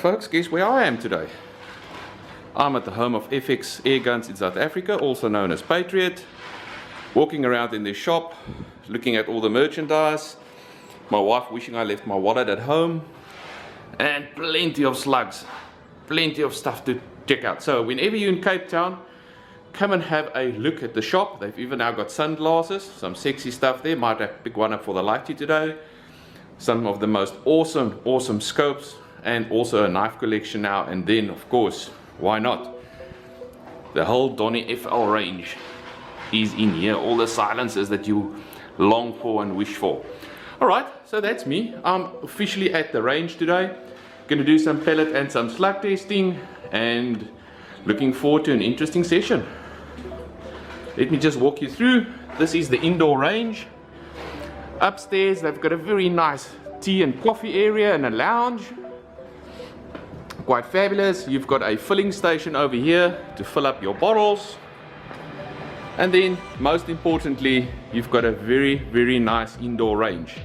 Alright folks, guess where I am today? I'm at the home of FX Airguns in South Africa, also known as Patriot. Walking around in their shop, looking at all the merchandise. My wife wishing I left my wallet at home. And plenty of slugs. Plenty of stuff to check out. So whenever you're in Cape Town, come and have a look at the shop. They've even now got sunglasses, some sexy stuff there. Might have to pick one up for the lighty today. Some of the most awesome scopes, and also a knife collection now. And then of course, why not, the whole Donny FL range is in here. All the silencers that you long for and wish for. Alright, so that's me. I'm officially at the range today. Gonna do some pellet and some slug testing, and looking forward to an interesting session. Let me just walk you through. This is the indoor range. Upstairs they've got a very nice tea and coffee area and a lounge. Quite fabulous. You've got a filling station over here to fill up your bottles. And then most importantly, you've got a very nice indoor range,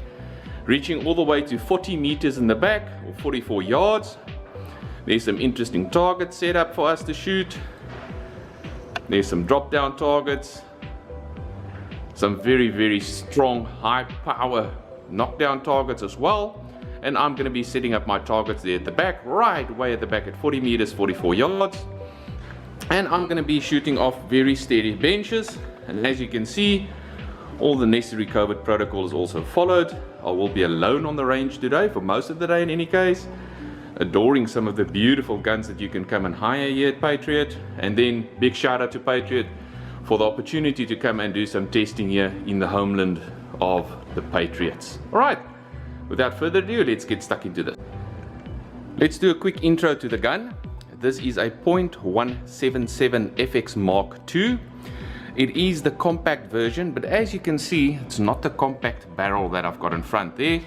reaching all the way to 40 meters in the back, or 44 yards. There's some interesting targets set up for us to shoot. There's some drop down targets, some very strong high power knockdown targets as well. And I'm going to be setting up my targets there at the back, right way at the back at 40 meters, 44 yards. And I'm going to be shooting off very steady benches. And as you can see, all the necessary COVID protocol is also followed. I will be alone on the range today for most of the day in any case, adoring some of the beautiful guns that you can come and hire here at Patriot. And then big shout out to Patriot for the opportunity to come and do some testing here in the homeland of the Patriots. Alright, without further ado, let's get stuck into this. Let's do a quick intro to the gun. This is a .177 FX Mark II. It is the compact version, but as you can see, it's not the compact barrel that I've got in front there.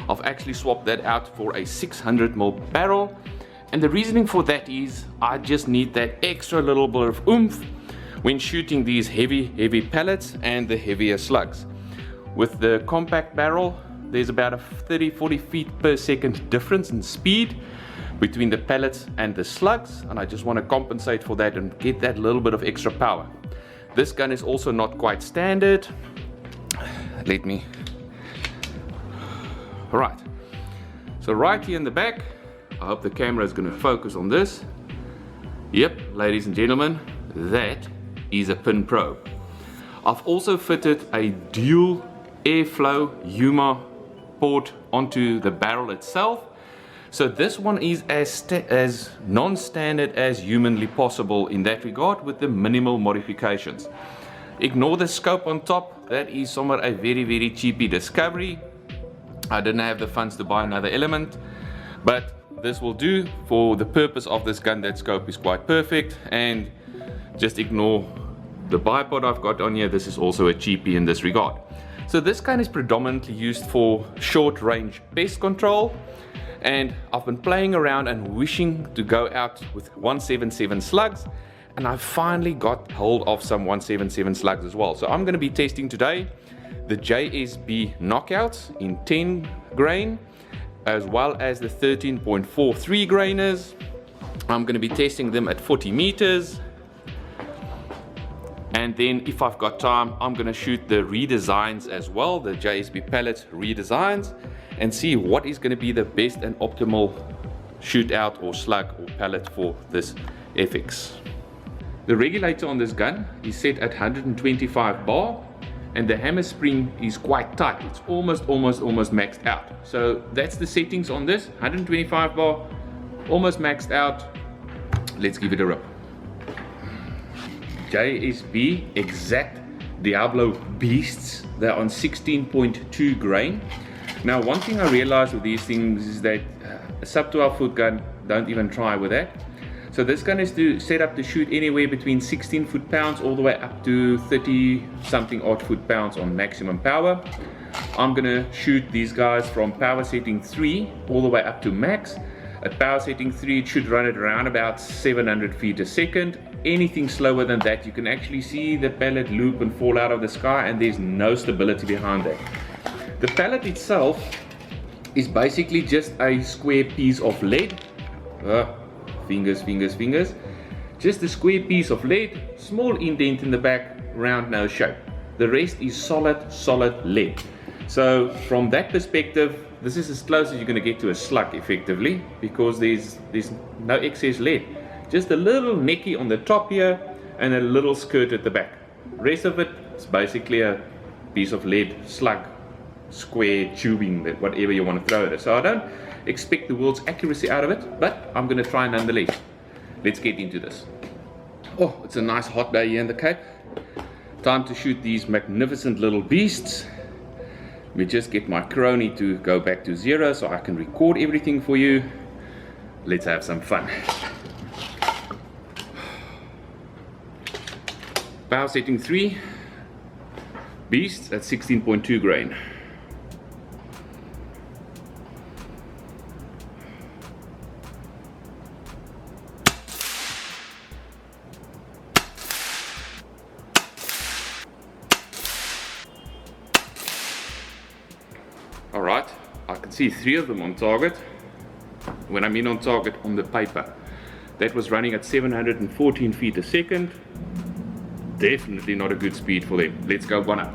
I've actually swapped that out for a 600mm barrel. And the reasoning for that is I just need that extra little bit of oomph when shooting these heavy pellets and the heavier slugs. With the compact barrel, there's about a 30-40 feet per second difference in speed between the pellets and the slugs, and I just want to compensate for that and get that little bit of extra power. This gun is also not quite standard. Alright, so right here in the back, I hope the camera is going to focus on this. Yep, ladies and gentlemen, that is a pin probe. I've also fitted a dual airflow Yuma port onto the barrel itself. So this one is as non-standard as humanly possible in that regard, with the minimal modifications. Ignore the scope on top. That is somewhat a very cheapy discovery. I didn't have the funds to buy another element, but this will do for the purpose of this gun. That scope is quite perfect, and just ignore the bipod I've got on here. This is also a cheapie in this regard. So this gun is predominantly used for short range pest control. And I've been playing around and wishing to go out with 177 slugs, and I finally got hold of some 177 slugs as well. So I'm going to be testing today the JSB knockouts in 10 grain, as well as the 13.43 grainers. I'm going to be testing them at 40 meters. And then if I've got time, I'm going to shoot the redesigns as well, the JSB pellets redesigns, and see what is going to be the best and optimal shootout or slug or pellet for this FX. The regulator on this gun is set at 125 bar, and the hammer spring is quite tight. It's almost maxed out. So that's the settings on this. 125 bar, almost maxed out. Let's give it a rip. JSB exact Diablo Beasts. They're on 16.2 grain. Now, one thing I realized with these things is that a sub 12 foot gun, don't even try with that. So this gun is set up to shoot anywhere between 16 foot-pounds all the way up to 30 something odd foot-pounds on maximum power. I'm gonna shoot these guys from power setting 3 all the way up to max. At power setting 3, it should run at around about 700 feet a second. Anything slower than that, you can actually see the pellet loop and fall out of the sky, and there's no stability behind that. The pellet itself is basically just a square piece of lead Fingers, fingers, fingers. Just a square piece of lead, small indent in the back, round nose shape. The rest is solid lead. So from that perspective, this is as close as you're going to get to a slug effectively, because there's no excess lead. Just a little necky on the top here and a little skirt at the back. Rest of it is basically a piece of lead, slug, square tubing, whatever you want to throw at it. So I don't expect the world's accuracy out of it, but I'm going to try nonetheless. Let's get into this. Oh, it's a nice hot day here in the Cape. Time to shoot these magnificent little beasts. Let me just get my crony to go back to 0 so I can record everything for you. Let's have some fun. Power setting 3. Beasts at 16.2 grain. Alright, I can see 3 of them on target. When I mean on target, on the paper. That was running at 714 feet a second. Definitely not a good speed for them. Let's go one up.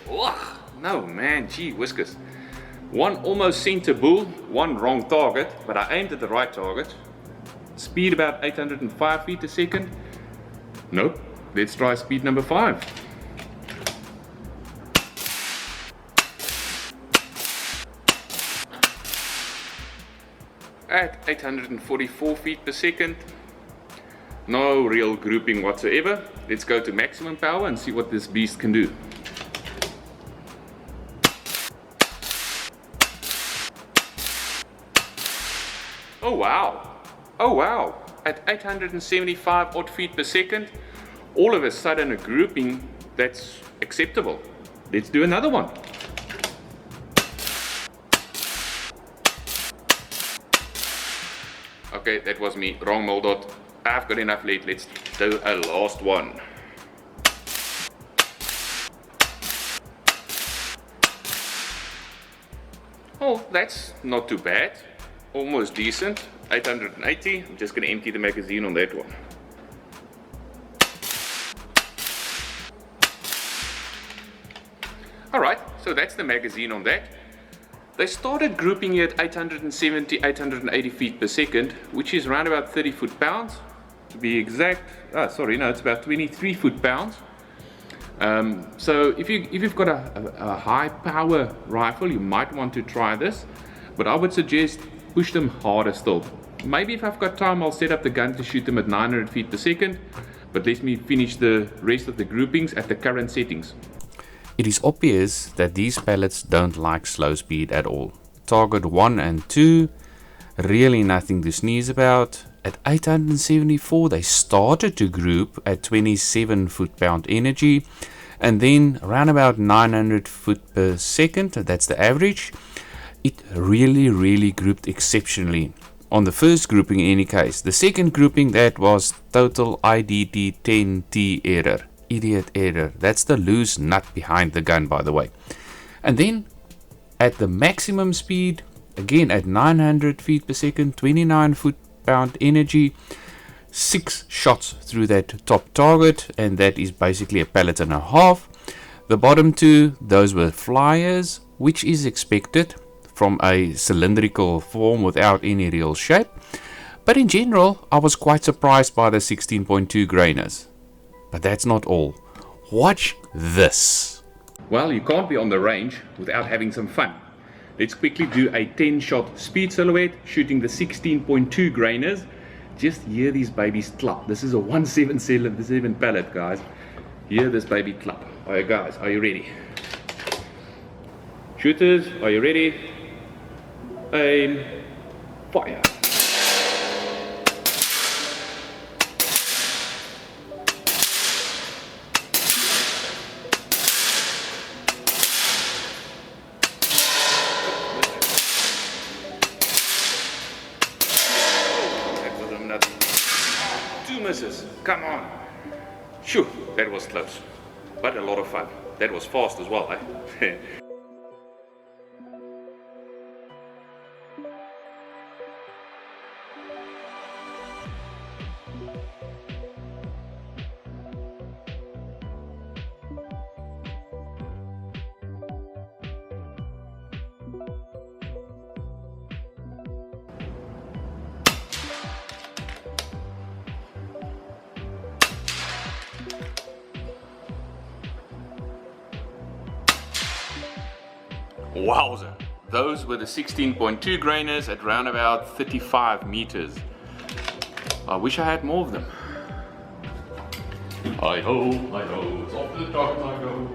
Oh, no man, gee whiskers. One almost center bull, one wrong target, but I aimed at the right target. Speed about 805 feet a second. Nope, let's try speed number 5. At 844 feet per second. No real grouping whatsoever. Let's go to maximum power and see what this beast can do. Oh wow! Oh wow! At 875 odd feet per second, all of a sudden a grouping that's acceptable. Let's do another one. Okay, that was me, wrong mole dot. I've got enough lead, let's do a last one. Oh, that's not too bad. Almost decent. 880. I'm just going to empty the magazine on that one. Alright, so that's the magazine on that. They started grouping here at 870, 880 feet per second, which is around about 30 foot-pounds. To be exact, it's about 23 foot-pounds. So if you've got a high power rifle, you might want to try this, but I would suggest push them harder still. Maybe if I've got time, I'll set up the gun to shoot them at 900 feet per second, but let me finish the rest of the groupings at the current settings. It is obvious that these pellets don't like slow speed at all. Target 1 and 2, really nothing to sneeze about. At 874 they started to group at 27 foot-pound energy, and then around about 900 foot per second, that's the average. It really grouped exceptionally. On the first grouping in any case. The second grouping, that was total IDT 10T error. Idiot error. That's the loose nut behind the gun, by the way. And then at the maximum speed, again at 900 feet per second, 29 foot-pound energy, 6 shots through that top target, and that is basically a pellet and a half. The bottom 2, those were flyers, which is expected from a cylindrical form without any real shape. But in general, I was quite surprised by the 16.2 grainers. But that's not all. Watch this. Well, you can't be on the range without having some fun. Let's quickly do a 10-shot speed silhouette, shooting the 16.2 grainers. Just hear these babies clap. This is a 177 pellet, guys. Hear this baby clap. Alright guys, are you ready? Shooters, are you ready? Aim, fire. Two misses. Come on. Shoo, that was close, but a lot of fun. that was fast as well, eh? Wowza! Those were the 16.2 grainers at round about 35 meters. I wish I had more of them. Hi ho, it's off to the top I go.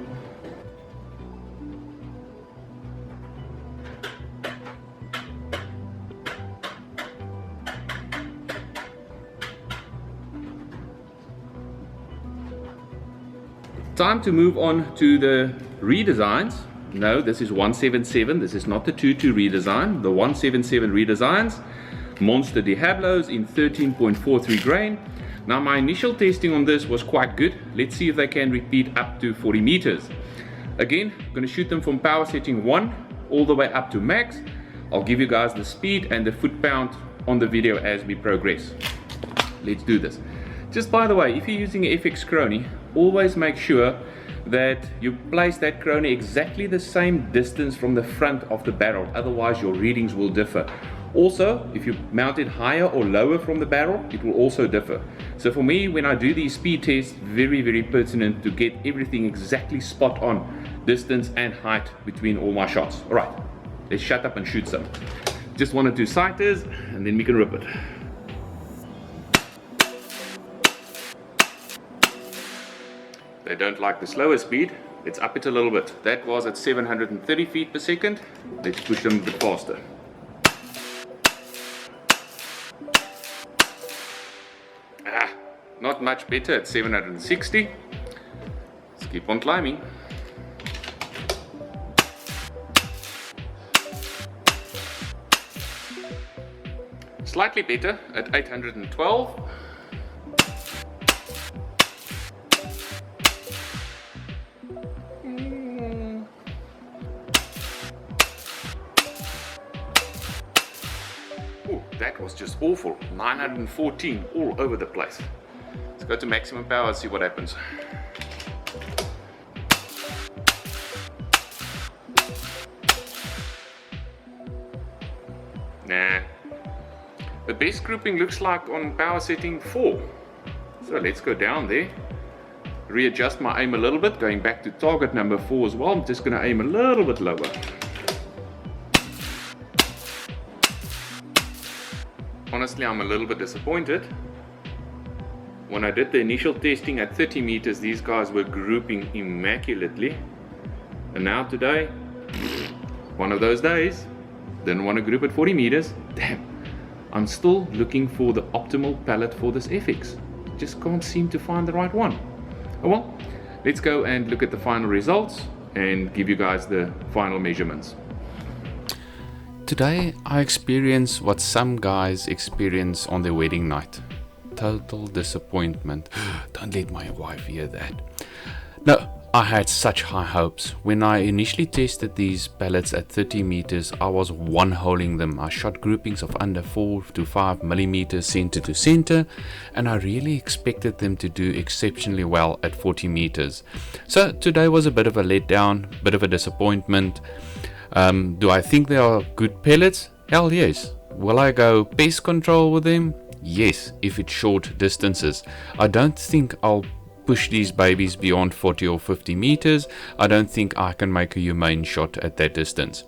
Time to move on to the redesigns. No, this is 177. This is not the 2.2 redesign. The 177 redesigns. Monster Diablos in 13.43 grain. Now my initial testing on this was quite good. Let's see if they can repeat up to 40 meters. Again, I'm going to shoot them from power setting 1 all the way up to max. I'll give you guys the speed and the foot-pound on the video as we progress. Let's do this. Just by the way, if you're using an FX Crony, always make sure that you place that crony exactly the same distance from the front of the barrel, otherwise your readings will differ. Also, if you mount it higher or lower from the barrel, it will also differ. So for me, when I do these speed tests, very pertinent to get everything exactly spot on, distance and height between all my shots. Alright, let's shut up and shoot some. Just 1 or 2 sighters and then we can rip it. They don't like the slower speed. Let's up it a little bit. That was at 730 feet per second. Let's push them a bit faster. Not much better at 760. Let's keep on climbing. Slightly better at 812. That was just awful. 914 all over the place. Let's go to maximum power and see what happens. Nah. The best grouping looks like on power setting 4. So let's go down there. Readjust my aim a little bit, going back to target number 4 as well. I'm just going to aim a little bit lower. Honestly, I'm a little bit disappointed. When I did the initial testing at 30 meters, these guys were grouping immaculately. And now today, one of those days, didn't want to group at 40 meters. Damn, I'm still looking for the optimal pellet for this FX. Just can't seem to find the right one. Oh well, let's go and look at the final results and give you guys the final measurements. Today I experience what some guys experience on their wedding night. Total disappointment. Don't let my wife hear that. No, I had such high hopes. When I initially tested these pellets at 30 meters, I was one-holing them. I shot groupings of under 4 to 5 millimeters center to center, and I really expected them to do exceptionally well at 40 meters. So today was a bit of a letdown, bit of a disappointment. Do I think they are good pellets? Hell yes. Will I go pest control with them? Yes, if it's short distances. I don't think I'll push these babies beyond 40 or 50 meters. I don't think I can make a humane shot at that distance.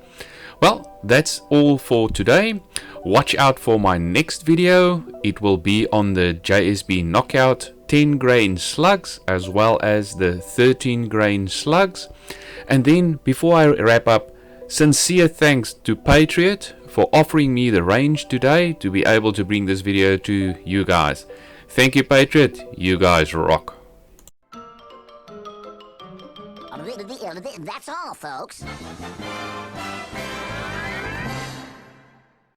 Well, that's all for today. Watch out for my next video. It will be on the JSB Knockout 10 grain slugs as well as the 13 grain slugs. And then before I wrap up, sincere thanks to Patriot for offering me the range today to be able to bring this video to you guys. Thank you, Patriot. You guys rock. That's all, folks.